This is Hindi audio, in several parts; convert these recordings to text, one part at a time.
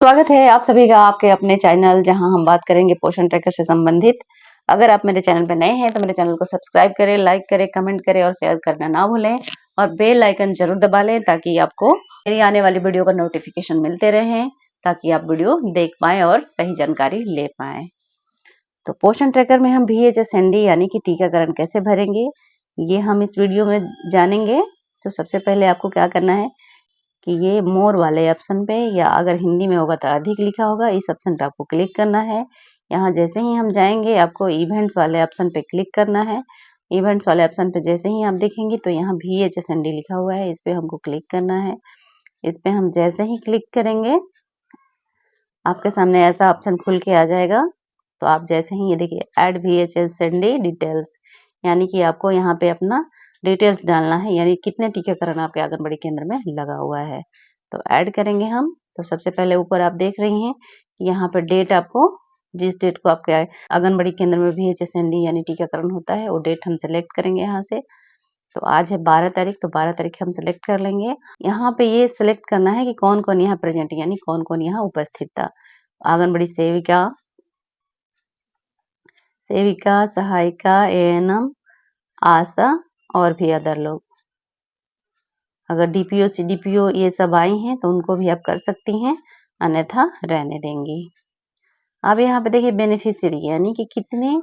स्वागत है आप सभी का आपके अपने चैनल जहां हम बात करेंगे पोषण ट्रैकर से संबंधित। अगर आप मेरे चैनल पर नए हैं तो मेरे चैनल को सब्सक्राइब करें, लाइक करें, कमेंट करें और शेयर करना ना भूलें और बेल आइकन जरूर दबा लें ताकि आपको मेरी आने वाली वीडियो का नोटिफिकेशन मिलते रहे, ताकि आप वीडियो देख पाएं और सही जानकारी ले पाएं। तो पोषण ट्रैकर में हम VHSND यानी कि टीकाकरण कैसे भरेंगे, ये हम इस वीडियो में जानेंगे। तो सबसे पहले आपको क्या करना है कि ये मोर वाले ऑप्शन पे, या अगर हिंदी में होगा तो अधिक लिखा होगा, इस ऑप्शन पे आपको क्लिक करना है। यहाँ जैसे ही हम जाएंगे आपको इवेंट्स वाले ऑप्शन पे क्लिक करना है। इवेंट्स वाले ऑप्शन पे जैसे ही आप देखेंगे तो यहाँ VHSND लिखा हुआ है, इस पे हमको क्लिक करना है। इस पे हम जैसे ही क्लिक करेंगे आपके सामने ऐसा ऑप्शन खुल के आ जाएगा। तो आप जैसे ही ये देखिए ऐड VHSND डिटेल्स, यानी कि आपको यहाँ पे अपना डिटेल्स डालना है, यानी कितने टीकाकरण आपके आंगनबाड़ी केंद्र में लगा हुआ है। तो ऐड करेंगे हम। तो सबसे पहले ऊपर आप देख रही हैं कि यहाँ पे डेट, आपको जिस डेट को आपके आंगनबाड़ी केंद्र में VHSND यानी टीकाकरण होता है वो डेट हम सेलेक्ट करेंगे यहाँ से। तो आज है 12 तारीख, तो 12 तारीख हम सेलेक्ट कर लेंगे। यहाँ पे ये सेलेक्ट करना है कि कौन कौन यहाँ प्रेजेंट, यानी कौन कौन यहाँ उपस्थित था। आंगनबाड़ी सेविका, सहायिका, ANM, आशा और भी अदर लोग। अगर DPO CDPO ये सब आई हैं तो उनको भी आप कर सकती हैं, अन्यथा रहने देंगी। अब यहाँ पे देखिए बेनिफिशियरी, यानी कि कितने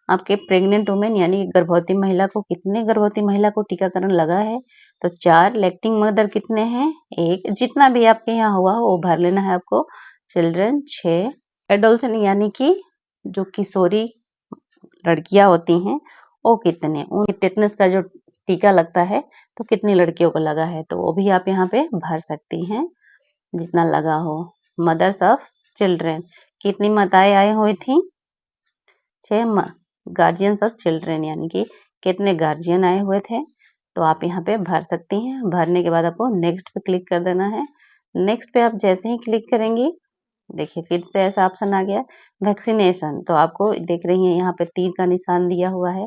आपके प्रेग्नेंट वुमेन यानी गर्भवती महिला को, कितने गर्भवती महिला को टीकाकरण लगा है। तो 4, लैक्टिंग मदर कितने हैं 1, जितना भी आपके यहाँ हुआ हो वो भर लेना है आपको। चिल्ड्रन 6, एडोल्सन यानी कि जो किशोरी लड़कियां होती हैं वो कितने, उन टेटनस का जो टीका लगता है तो कितनी लड़कियों को लगा है, तो वो भी आप यहाँ पे भर सकती हैं जितना लगा हो। मदर्स ऑफ चिल्ड्रन, कितनी माताएं आई हुई थी 6। गार्जियंस ऑफ चिल्ड्रन यानी कि कितने गार्जियन आए हुए थे, तो आप यहाँ पे भर सकती हैं। भरने के बाद आपको नेक्स्ट पे क्लिक कर देना है। नेक्स्ट पे आप जैसे ही क्लिक करेंगी देखिए फिर से ऐसा ऑप्शन आ गया वैक्सीनेशन। तो आपको देख रही हैं यहाँ पे तीर का निशान दिया हुआ है।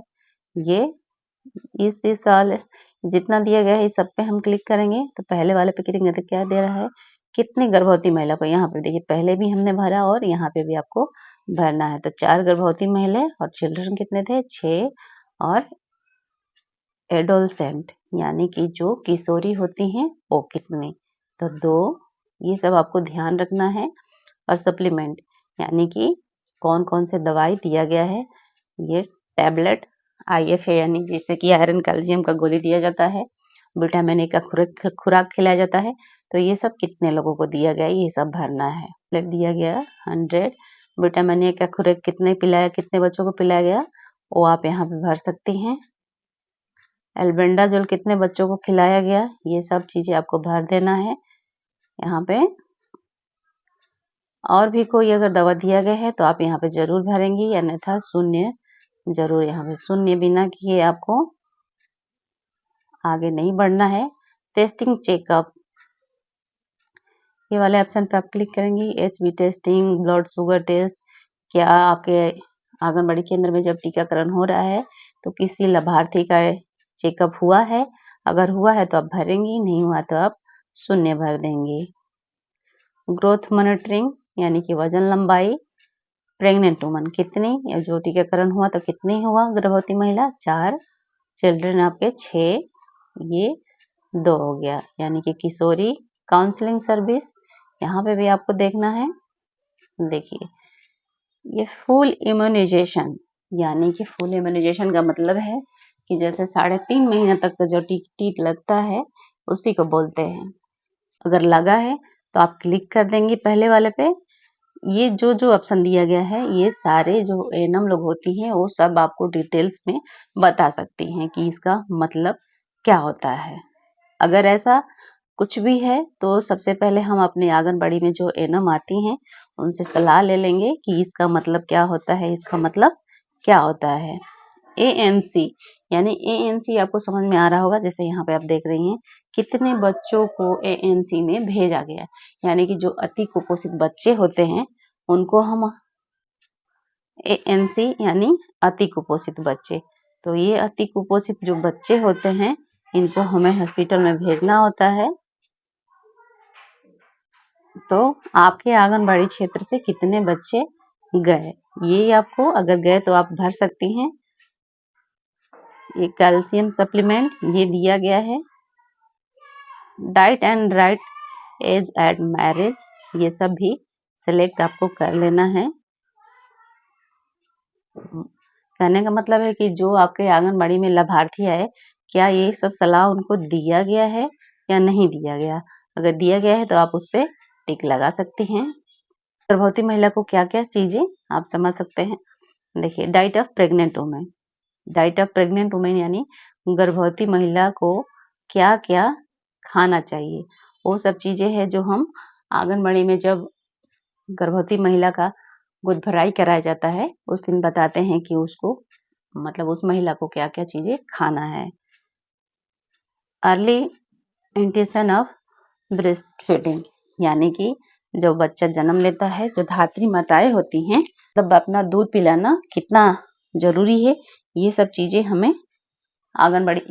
ये इस साल जितना दिया गया है इस सब पे हम क्लिक करेंगे। तो पहले वाले पे क्लिक करेंगे तो क्या दे रहा है, कितनी गर्भवती महिला को, यहाँ पे देखिए पहले भी हमने भरा और यहाँ पे भी आपको भरना है। तो 4 गर्भवती महिला और चिल्ड्रन कितने थे 6, और एडोलसेंट यानी कि जो किशोरी होती हैं वो कितने, तो 2। ये सब आपको ध्यान रखना है। और सप्लीमेंट यानी कि कौन कौन से दवाई दिया गया है। ये टैबलेट IFA यानी जैसे कि आयरन कैल्शियम का गोली दिया जाता है, विटामिन A का खुराक खिलाया जाता है, तो ये सब कितने लोगों को दिया गया ये सब भरना है। टैबलेट दिया गया 100, विटामिन A का खुराक कितने बच्चों को पिलाया गया वो आप यहाँ पे भर सकती हैं। एल्बेंडाजोल कितने बच्चों को खिलाया गया, ये सब चीजें आपको भर देना है यहाँ पे। और भी कोई अगर दवा दिया गया है तो आप यहाँ पे जरूर भरेंगी, अन्यथा शून्य जरूर, यहाँ पे शून्य बिना किए आपको आगे नहीं बढ़ना है। टेस्टिंग चेकअप, ये वाले ऑप्शन पे आप क्लिक करेंगी। HB testing, blood sugar test, क्या आपके आंगनबाड़ी केंद्र में जब टीकाकरण हो रहा है तो किसी लाभार्थी का चेकअप हुआ है, अगर हुआ है तो आप भरेंगी, नहीं हुआ तो आप शून्य भर देंगे। ग्रोथ मॉनिटरिंग यानी कि वजन लंबाई, प्रेग्नेंट वुमन कितनी, जो टीकाकरण हुआ तो कितनी हुआ गर्भवती महिला 4, चिल्ड्रन आपके 6, ये 2 हो गया। यानी कि किशोरी काउंसलिंग सर्विस, यहाँ पे भी आपको देखना है। देखिए ये फुल इम्यूनाइजेशन, यानी कि फुल इम्यूनाइजेशन का मतलब है कि जैसे 3.5 महीने तक का जो टीट लगता है उसी को बोलते हैं। अगर लगा है तो आप क्लिक कर देंगे पहले वाले पे। ये जो ऑप्शन दिया गया है ये सारे जो ANM लोग होती हैं वो सब आपको डिटेल्स में बता सकती हैं कि इसका मतलब क्या होता है। अगर ऐसा कुछ भी है तो सबसे पहले हम अपने आंगनबाड़ी में जो ANM आती हैं उनसे सलाह ले लेंगे कि इसका मतलब क्या होता है, इसका मतलब क्या होता है। ANC यानी ANC आपको समझ में आ रहा होगा, जैसे यहाँ पे आप देख रही हैं कितने बच्चों को ANC में भेजा गया, यानी कि जो अति कुपोषित बच्चे होते हैं उनको हम ANC यानी अति कुपोषित बच्चे, तो ये अति कुपोषित जो बच्चे होते हैं इनको हमें हॉस्पिटल में भेजना होता है। तो आपके आंगनबाड़ी क्षेत्र से कितने बच्चे गए, ये आपको अगर गए तो आप भर सकती हैं। ये कैल्शियम सप्लीमेंट ये दिया गया है। Diet and right age at marriage, ये सब भी सिलेक्ट आपको कर लेना है। कहने का मतलब है कि जो आपके आंगनबाड़ी में लाभार्थी आए, क्या ये सब सलाह उनको दिया गया है या नहीं दिया गया। अगर दिया गया है तो आप उस पर टिक लगा सकते हैं। गर्भवती महिला को क्या क्या चीजें आप समझ सकते हैं। देखिए, diet of pregnant women, diet of pregnant women यानी गर्भवती महिला को क्या क्या खाना चाहिए, वो सब चीजें हैं जो हम आंगनबाड़ी में जब गर्भवती महिला का गोद भराई कराया जाता है उस दिन बताते हैं कि उसको मतलब उस महिला को क्या क्या चीजें खाना है। Early intention of breast feeding यानी कि जब बच्चा जन्म लेता है, जो धात्री माताएं होती हैं, तब अपना दूध पिलाना कितना जरूरी है, ये सब चीजें हम आंगनबाड़ी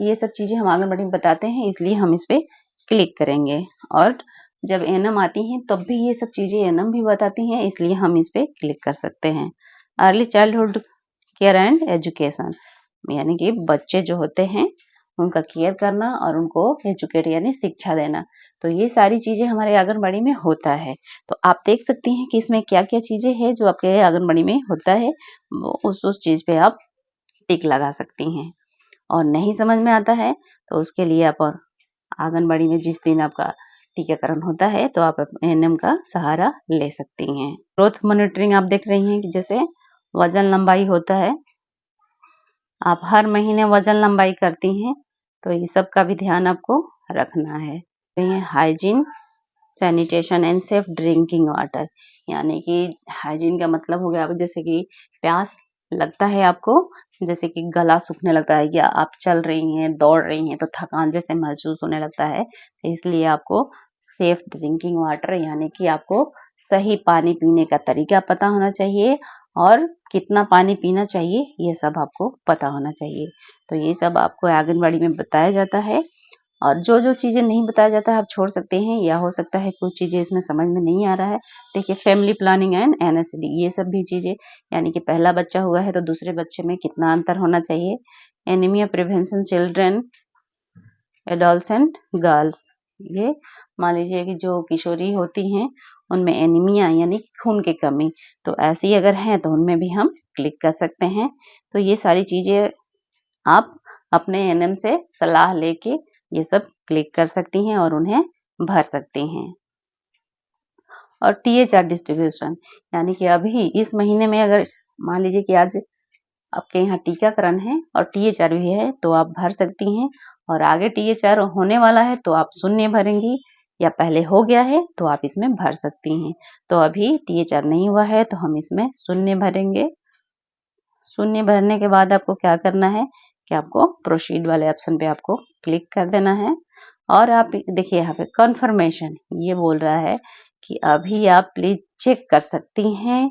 में बताते हैं, इसलिए हम इस पे क्लिक करेंगे। और जब एनएम आती हैं तब भी ये सब चीजें एनएम भी बताती हैं, इसलिए हम इस पे क्लिक कर सकते हैं। Early childhood care and education यानी कि बच्चे जो होते हैं उनका केयर करना और उनको एजुकेट यानी शिक्षा देना, तो ये सारी चीजें हमारे आंगनबाड़ी में होता है। तो आप देख सकती हैं कि इसमें क्या क्या चीजें हैं जो आपके आंगनबाड़ी में होता है, वो उस चीज पे आप टिक लगा सकती हैं। और नहीं समझ में आता है तो उसके लिए आप और आंगनबाड़ी में जिस दिन आपका टीकाकरण होता है तो आप एएनएम का सहारा ले सकती हैं। ग्रोथ मॉनिटरिंग आप देख रही हैं कि जैसे वजन लंबाई होता है, आप हर महीने वजन लंबाई करती हैं, तो ये सब का भी ध्यान आपको रखना है। Hygiene, sanitation and safe drinking water यानी कि हाइजीन का मतलब हो गया जैसे कि प्यास लगता है आपको, जैसे कि गला सूखने लगता है या आप चल रही हैं दौड़ रही हैं तो थकान जैसे महसूस होने लगता है, तो इसलिए आपको सेफ ड्रिंकिंग वाटर यानी कि आपको सही पानी पीने का तरीका पता होना चाहिए और कितना पानी पीना चाहिए ये सब आपको पता होना चाहिए। तो ये सब आपको आंगनबाड़ी में बताया जाता है। और जो जो चीजें नहीं बताया जाता है आप छोड़ सकते हैं, या हो सकता है कुछ चीजें इसमें समझ में नहीं आ रहा है। देखिए, फैमिली प्लानिंग एंड एनएसडी ये सब भी चीजें यानी कि पहला बच्चा हुआ है तो दूसरे बच्चे में कितना अंतर होना चाहिए। Anaemia prevention children adolescent girls, ये मान लीजिए कि जो किशोरी होती हैं उनमें एनीमिया यानी कि खून की कमी, तो ऐसी अगर है तो उनमें भी हम क्लिक कर सकते हैं। तो ये सारी चीजें आप अपने एनएम से सलाह लेके ये सब क्लिक कर सकती हैं और उन्हें भर सकती हैं। और टीएचआर डिस्ट्रीब्यूशन यानी कि अभी इस महीने में अगर मान लीजिए कि आज आपके यहाँ टीकाकरण है और टीएचआर भी है तो आप भर सकती हैं, और आगे टीएचआर होने वाला है तो आप शून्य भरेंगी, या पहले हो गया है तो आप इसमें भर सकती हैं। तो अभी टीएचआर नहीं हुआ है तो हम इसमें शून्य भरेंगे। शून्य भरने के बाद आपको क्या करना है कि आपको प्रोसीड वाले ऑप्शन पे आपको क्लिक कर देना है। और आप देखिए यहाँ पे कंफर्मेशन ये बोल रहा है कि अभी आप प्लीज चेक कर सकती हैं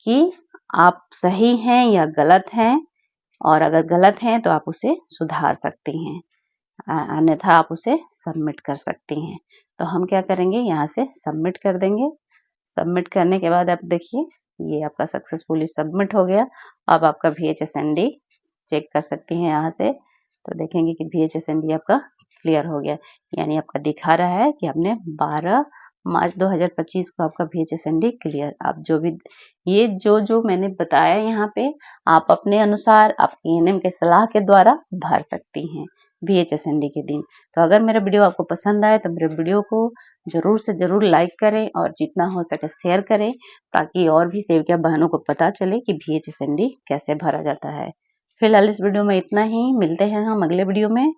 कि आप सही हैं या गलत हैं, और अगर गलत हैं तो आप उसे सुधार सकती हैं, अन्यथा आप उसे सबमिट कर सकती हैं। तो हम क्या करेंगे, यहाँ से सबमिट कर देंगे। सबमिट करने के बाद आप देखिए ये आपका सक्सेसफुली सबमिट हो गया। अब आपका VHSND चेक कर सकती हैं यहाँ से, तो देखेंगे कि VHSND आपका क्लियर हो गया, यानी आपका दिखा रहा है कि आपने 12 मार्च 2025 को आपका VHSND क्लियर। आप जो भी ये जो मैंने बताया यहाँ पे आप अपने अनुसार आप एएनएम के सलाह के द्वारा भर सकती हैं VHSND के दिन। तो अगर मेरा वीडियो आपको पसंद आए तो मेरे वीडियो को जरूर से जरूर लाइक करें और जितना हो सके शेयर करें, ताकि और भी सेविका बहनों को पता चले कि VHSND कैसे भरा जाता है। फिलहाल इस वीडियो में इतना ही, मिलते हैं हम अगले वीडियो में।